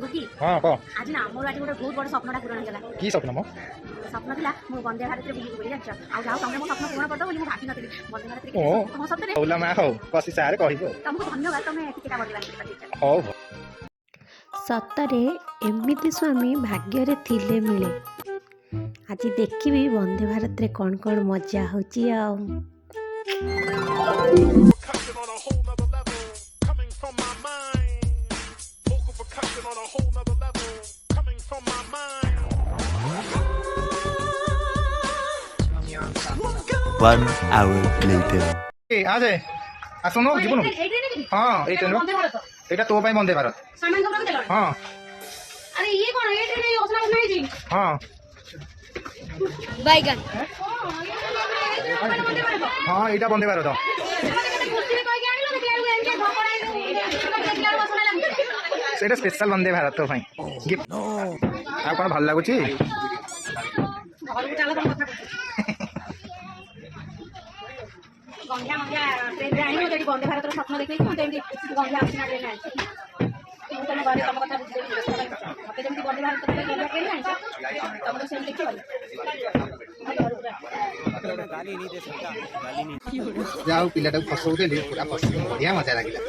हाँ कह आज ना मोर आज गोटे बहुत बड़ स्वप्नटा पूरण होगा की स्वप्न मो स्वप्न था मु वंदे भारत बुली बोली जान जाओ तुम मो स्वप्न पूर्ण करदो बोली भाभी नी वंदे भारत ओ तुम सतरे ओला मा हो कसी सारे कहबो तुमको धन्यवाद तुम टिकेटा वंदे भारत हो सतरे एमिति स्वामी भाग्य थिले मिले आज देखी वंदे भारत रे कौन कौन मजा होची आओ Percussion on a whole nother level, coming from my mind. Vocal percussion on a whole nother level, coming from my mind. 1 hour later. ए आजे आसुनो जीवनु हां ए ट्रेन एटा तो भाई वंदे भारत सामान सब रख देलो हां अरे ये कौन ये ट्रेन योजना नहीं जी हां बैगन हां एटा वंदे भारत सेटा स्पेशल वंदे भारत तो भाई गिफ्ट आ कोन ভাল लागुची गंजा मंजा ट्रेन रे आइनो जेडी वंदे भारत स्वप्न देखै कि मते गंजा आसिना ट्रेन आइ तुम घरे तुम कथा बुझे मते जेमती वंदे भारत गंजा ट्रेन आइ तुम तो सेम देखि जाओ पिलाटा फसौ देली पूरा फसौ बढ़िया मजा लागिला